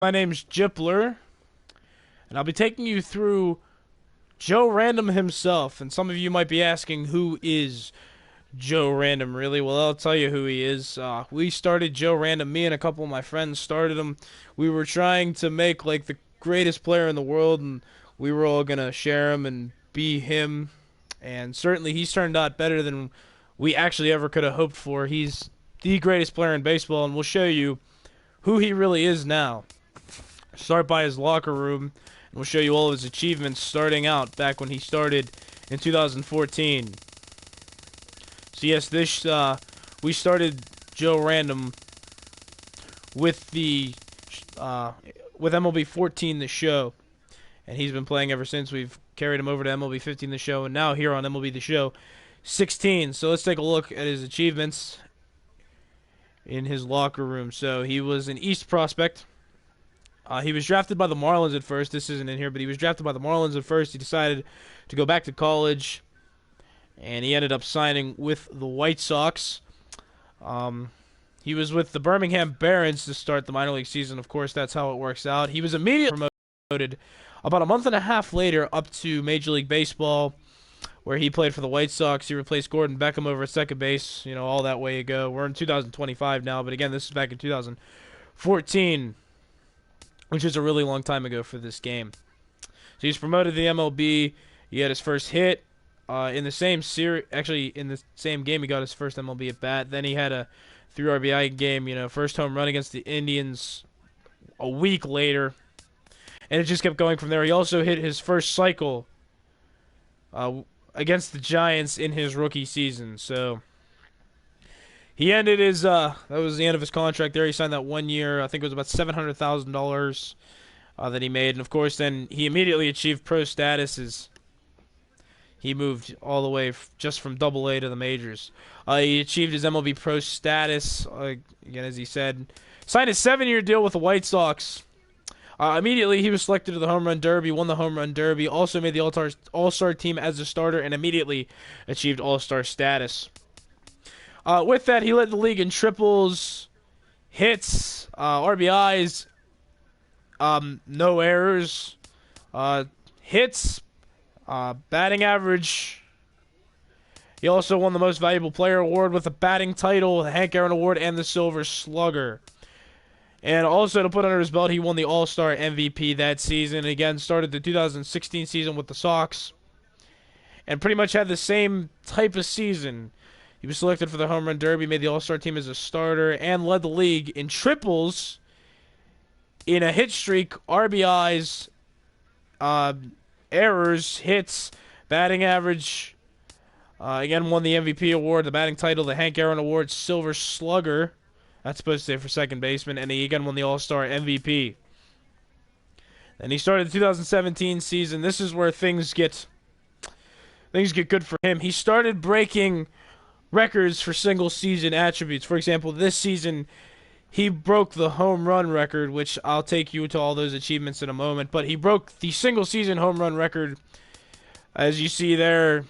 My name's Jipler, and I'll be taking you through Joe Random himself. And some of you might be asking, who is Joe Random, really? Well, I'll tell you who he is. We started Joe Random. Me and a couple of my friends started him. We were trying to make like the greatest player in the world, and we were all gonna share him and be him. And certainly, he's turned out better than we actually ever could have hoped for. He's the greatest player in baseball, and we'll show you who he really is now. Start by his locker room, and we'll show you all of his achievements starting out back when he started in 2014. So yes, we started Joe Random with the with MLB 14 the show, and he's been playing ever since. We've carried him over to MLB 15 the show, and now here on MLB the show 16. So let's take a look at his achievements in his locker room. So he was an East prospect. He was drafted by the Marlins at first. This isn't in here, but he was drafted by the Marlins at first. He decided to go back to college, and he ended up signing with the White Sox. He was with the Birmingham Barons to start the minor league season. Of course, that's how it works out. He was immediately promoted about a month and a half later up to Major League Baseball, where he played for the White Sox. He replaced Gordon Beckham over at second base, all that way ago. We're in 2025 now, but again, this is back in 2014. Which is a really long time ago for this game. So he's promoted to the MLB. He had his first hit in the same series. Actually, in the same game, he got his first MLB at bat. Then he had a 3 RBI game. First home run against the Indians a week later, and it just kept going from there. He also hit his first cycle against the Giants in his rookie season. So he ended his, that was the end of his contract there. He signed that 1 year, I think it was about $700,000 that he made. And, of course, then he immediately achieved pro status as he moved all the way just from Double-A to the majors. He achieved his MLB pro status, again, as he said. Signed a 7-year deal with the White Sox. Immediately, he was selected to the Home Run Derby, won the Home Run Derby, also made the All-Star team as a starter, and immediately achieved All-Star status. With that, he led the league in triples, hits, RBIs, no errors, hits, batting average. He also won the Most Valuable Player award with the batting title, the Hank Aaron Award, and the Silver Slugger. And also to put under his belt, he won the All-Star MVP that season. Again, started the 2016 season with the Sox, and pretty much had the same type of season. He was selected for the Home Run Derby, made the All-Star team as a starter, and led the league in triples, in a hit streak, RBIs, errors, hits, batting average. Again, won the MVP award, the batting title, the Hank Aaron Award, Silver Slugger. That's supposed to say for second baseman, and he again won the All-Star MVP. And he started the 2017 season. This is where things get good for him. He started breaking records for single season attributes. For example, this season he broke the home run record, which I'll take you to all those achievements in a moment, but he broke the single season home run record. As you see there,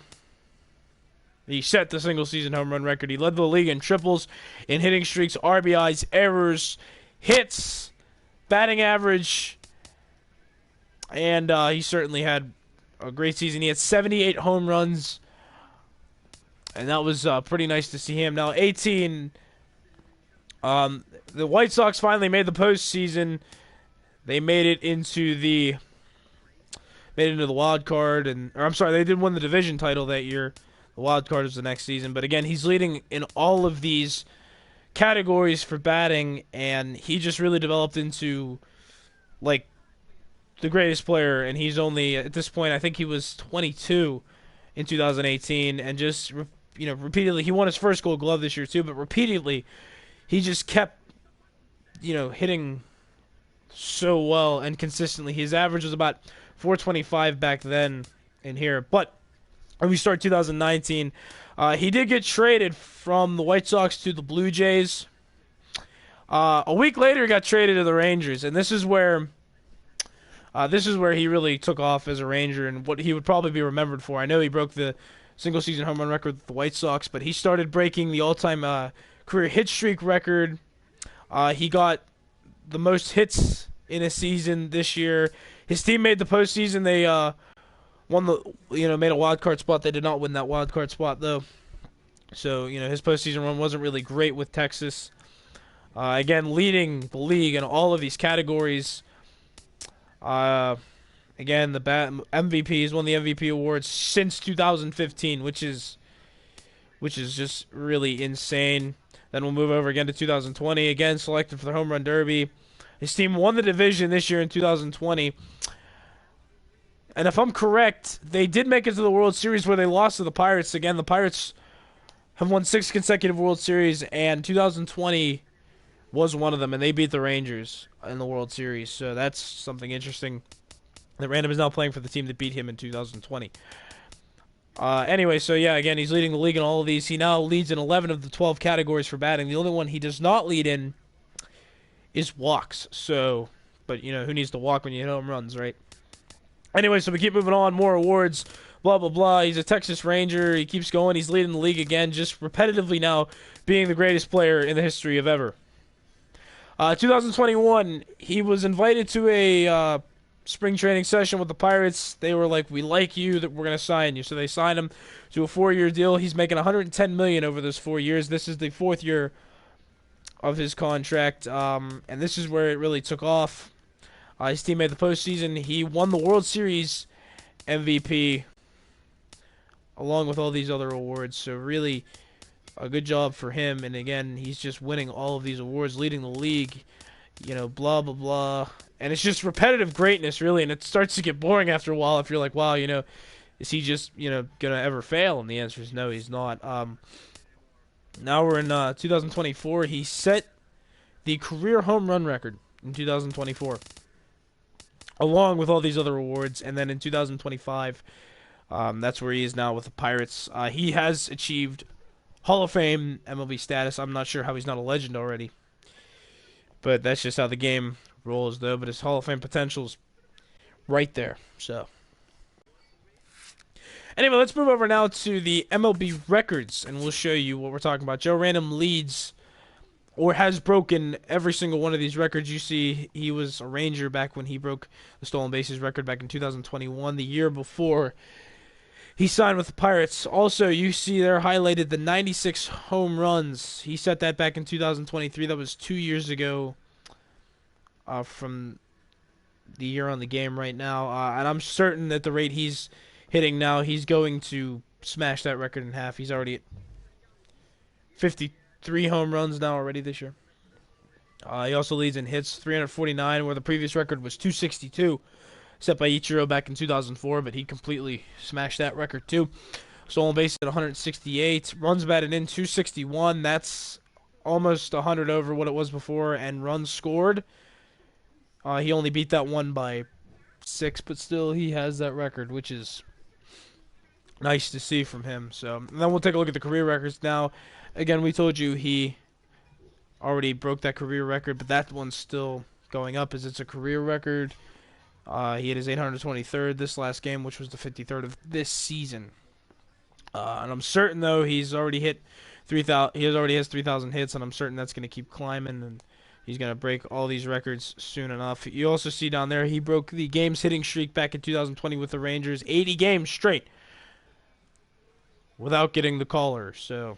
he set the single season home run record. He led the league in triples, in hitting streaks, RBIs, errors, hits, batting average, and he certainly had a great season. He had 78 home runs, and that was pretty nice to see him. Now, 18, the White Sox finally made the postseason. They made it into the wild card, they did win the division title that year. The wild card is the next season, but again, he's leading in all of these categories for batting, and he just really developed into like the greatest player. And he's only at this point, I think he was 22 in 2018, and just repeatedly, he won his first Gold Glove this year too, but repeatedly he just kept hitting so well and consistently. His average was about 425 back then in here, but when we start 2019, he did get traded from the White Sox to the Blue Jays. A week later, he got traded to the Rangers, and this is where he really took off as a Ranger and what he would probably be remembered for. I know he broke the single-season home run record with the White Sox, but he started breaking the all-time career hit streak record. He got the most hits in a season this year. His team made the postseason. They won made a wild card spot. They did not win that wild card spot though. So his postseason run wasn't really great with Texas. Again, leading the league in all of these categories. Again, the MVP. He's won the MVP awards since 2015, which is just really insane. Then we'll move over again to 2020. Again, selected for the Home Run Derby. His team won the division this year in 2020. And if I'm correct, they did make it to the World Series where they lost to the Pirates. Again, the Pirates have won 6 consecutive World Series, and 2020 was one of them, and they beat the Rangers in the World Series. So that's something interesting. That Random is now playing for the team that beat him in 2020. Anyway, so yeah, again, he's leading the league in all of these. He now leads in 11 of the 12 categories for batting. The only one he does not lead in is walks. So, but who needs to walk when you hit home runs, right? Anyway, so we keep moving on. More awards, blah, blah, blah. He's a Texas Ranger. He keeps going. He's leading the league again, just repetitively now being the greatest player in the history of ever. 2021, he was invited to a spring training session with the Pirates. They were like, "We like you, that we're going to sign you." So they signed him to a 4-year deal. He's making $110 million over those 4 years. This is the 4th year of his contract, and this is where it really took off. His team made the postseason. He won the World Series MVP along with all these other awards. So really a good job for him. And again, he's just winning all of these awards, leading the league, blah, blah, blah. And it's just repetitive greatness, really. And it starts to get boring after a while if you're like, wow, is he just, going to ever fail? And the answer is no, he's not. Now we're in 2024. He set the career home run record in 2024, along with all these other awards. And then in 2025, that's where he is now with the Pirates. He has achieved Hall of Fame MLB status. I'm not sure how he's not a legend already, but that's just how the game rolls, though. But his Hall of Fame potential's right there. So anyway, let's move over now to the MLB records, and we'll show you what we're talking about. Joe Random leads, or has broken, every single one of these records. You see, he was a Ranger back when he broke the stolen bases record back in 2021, the year before he signed with the Pirates. Also, you see there highlighted the 96 home runs. He set that back in 2023. That was 2 years ago from the year on the game right now. And I'm certain that the rate he's hitting now, he's going to smash that record in half. He's already at 53 home runs now already this year. He also leads in hits, 349, where the previous record was 262. Set by Ichiro back in 2004, but he completely smashed that record too. Stolen base at 168. Runs batted in 261. That's almost 100 over what it was before. And runs scored, he only beat that one by 6, but still he has that record, which is nice to see from him. So, and then we'll take a look at the career records now. Again, we told you he already broke that career record, but that one's still going up as it's a career record. He hit his 823rd this last game, which was the 53rd of this season. And I'm certain, though, he's already hit 3,000. He already has 3,000 hits, and I'm certain that's going to keep climbing, and he's going to break all these records soon enough. You also see down there he broke the games hitting streak back in 2020 with the Rangers, 80 games straight without getting the caller. So,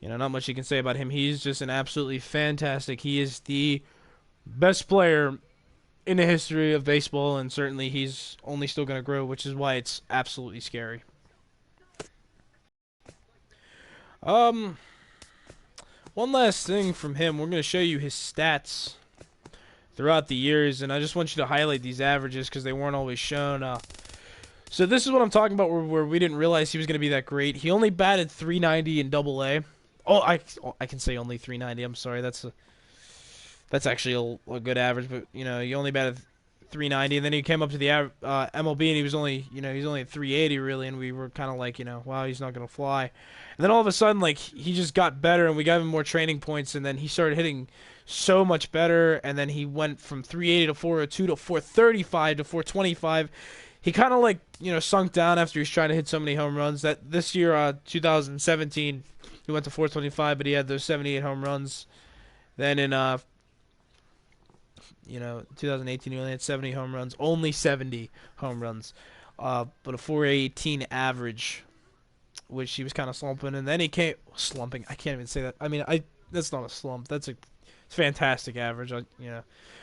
not much you can say about him. He's just an absolutely fantastic. He is the best player in the history of baseball, and certainly he's only still going to grow, which is why it's absolutely scary. One last thing from him. We're going to show you his stats throughout the years, and I just want you to highlight these averages because they weren't always shown. So this is what I'm talking about, where we didn't realize he was going to be that great. He only batted 390 in Double-A. Oh, I can say only 390. I'm sorry. That's actually a good average, but he only batted 390, and then he came up to the MLB, and he was only at 380 really, and we were kind of like, wow, he's not gonna fly. And then all of a sudden, like, he just got better, and we got him more training points, and then he started hitting so much better, and then he went from 380 to 402 to 435 to 425. He kind of like sunk down after he was trying to hit so many home runs. That this year, 2017, he went to 425, but he had those 78 home runs. Then in You know, 2018 he only had 70 home runs, only 70 home runs, but a 418 average, which he was kind of slumping, and then he came slumping. I can't even say that. I mean, that's not a slump. That's a fantastic average.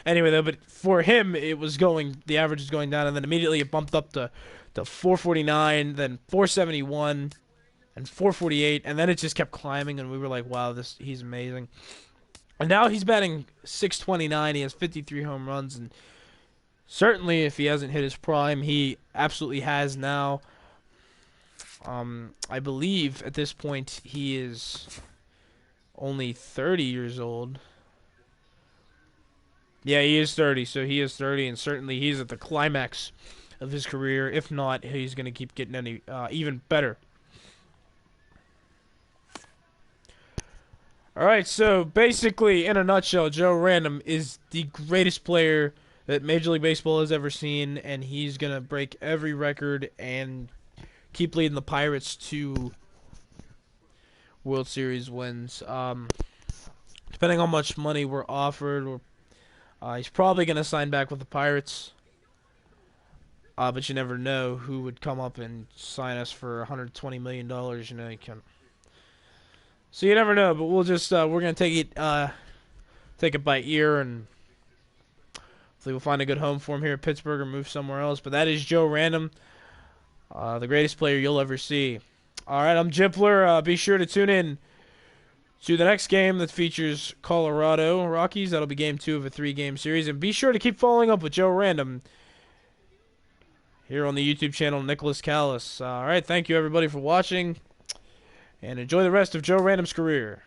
Anyway, though, but for him, the average is going down, and then immediately it bumped up to 449, then 471, and 448, and then it just kept climbing, and we were like, wow, he's amazing. And now he's batting 629. He has 53 home runs, and certainly if he hasn't hit his prime, he absolutely has now. I believe at this point he is only 30 years old. Yeah, he is 30, so he is 30, and certainly he's at the climax of his career. If not, he's going to keep getting even better. Alright, so basically, in a nutshell, Joe Random is the greatest player that Major League Baseball has ever seen, and he's going to break every record and keep leading the Pirates to World Series wins. Depending on how much money we're offered, he's probably going to sign back with the Pirates. But you never know who would come up and sign us for $120 million. You know, so you never know, but we'll just we're gonna take it by ear, and hopefully we'll find a good home for him here at Pittsburgh or move somewhere else. But that is Joe Random, the greatest player you'll ever see. All right, I'm Jipler. Be sure to tune in to the next game that features Colorado Rockies. That'll be game 2 of a 3-game series, and be sure to keep following up with Joe Random here on the YouTube channel Nicholas Callis. All right, thank you everybody for watching. And enjoy the rest of Joe Random's career.